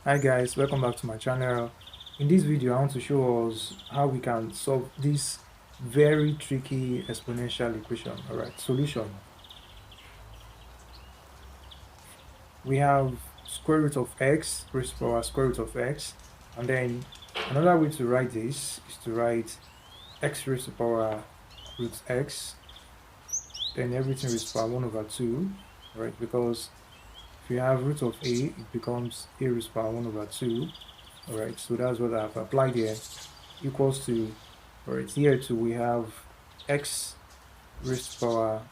Hi guys, welcome back to my channel. In this video I want to show us how we can solve this very tricky exponential equation. Alright, solution. We have square root of x raised to the power square root of x, and then another way to write this is to write x raised to the power root x, then everything raised to the power 1 over 2, right? Because if you have root of a, it becomes a raised to the power 1 over 2. Alright, so that's what I've applied here, equals to, alright, here too we have x raised to the power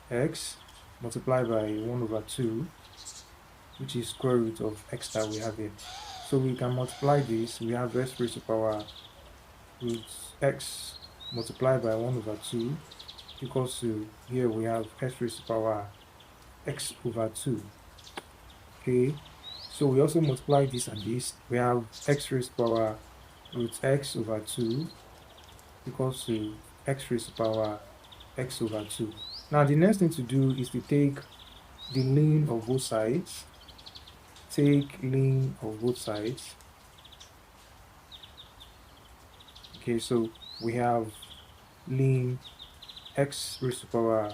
x multiplied by 1 over 2, which is square root of x that we have here. So we can multiply this, we have x raised to the power root x multiplied by 1 over 2 equals to, here we have x raised to the power x over 2. Okay, so we also multiply this and this, we have x raised to the power root x over 2 equals to x raised to the power x over 2. Now the next thing to do is to take the ln of both sides. Take ln of both sides. Okay, so we have ln x raised to the power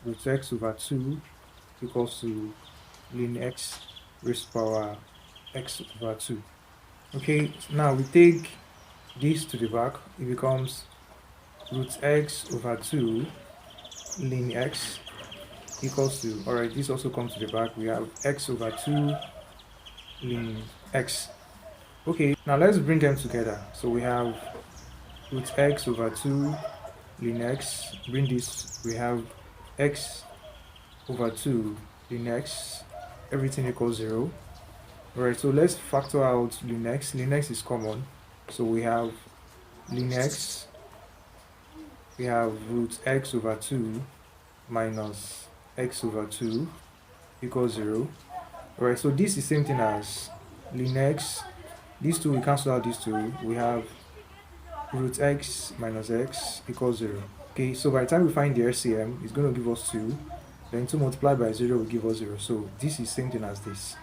root x over 2 equals to ln x raised to the power x over 2. Okay, now we take this to the back, it becomes root x over 2 ln x equals to, alright, this also comes to the back, we have x over 2 ln x. Okay, now let's bring them together. So we have root x over 2 ln x, bring this, we have x over 2 ln x, everything equals 0. Alright, so let's factor out ln x. Ln x is common, so we have ln x, we have root x over 2 minus x over 2 equals 0. Alright, so this is the same thing as ln x. These two, we cancel out these two, we have root x minus x equals 0. Okay, so by the time we find the LCM, it's going to give us 2, then 2 multiplied by 0 will give us 0. So this is the same thing as this.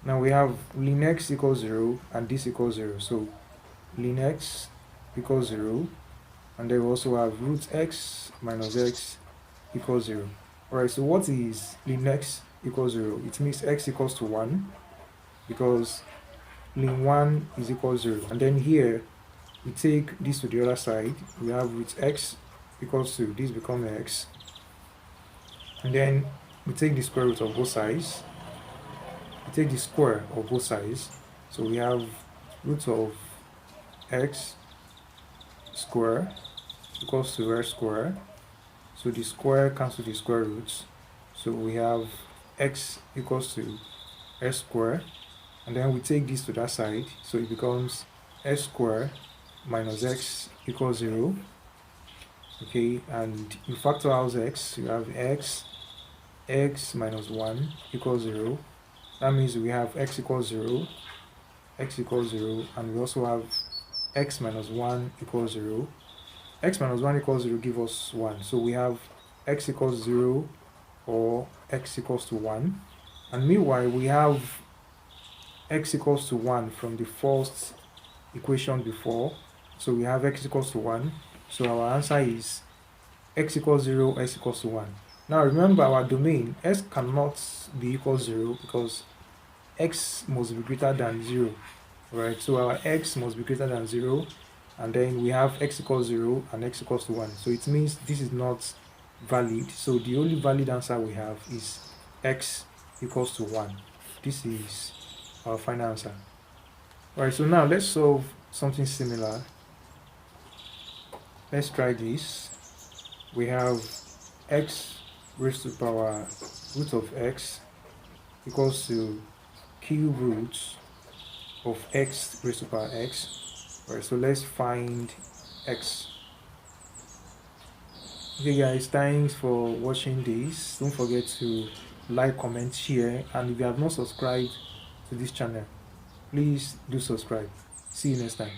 Now we have ln x equals 0 and this equals 0. So ln x equals 0, and then we also have root x minus x equals 0. Alright, so what is ln x equals 0? It means x equals to 1, because ln 1 is equal to 0. And then here we take this to the other side, we have root x equals to, this becomes x, and then we take the square root of both sides, we take the square of both sides, so we have root of x square equals to x square, so the square cancels the square roots, so we have x equals to x square, and then we take this to that side, so it becomes x square minus x equals 0. Okay, and you factor out x, you have x minus 1 equals 0. That means we have x equals 0, and we also have x minus 1 equals 0. X minus 1 equals 0 give us 1, so we have x equals 0 or x equals to 1. And meanwhile we have x equals to 1 from the first equation before, so we have x equals to 1, so our answer is x equals 0, x equals to 1. Now remember, our domain x cannot be equal 0 because x must be greater than 0, right? So our x must be greater than 0, and then we have x equals 0 and x equals to 1, so it means this is not valid. So the only valid answer we have is x equals to 1. This is our final answer. Alright, so now let's solve something similar. Let's try this. We have x raised to the power root of x equals to cube root of x raised to the power x. Alright, so let's find x. Okay guys, thanks for watching this. Don't forget to like, comment, share, and if you have not subscribed to this channel, please do subscribe. See you next time.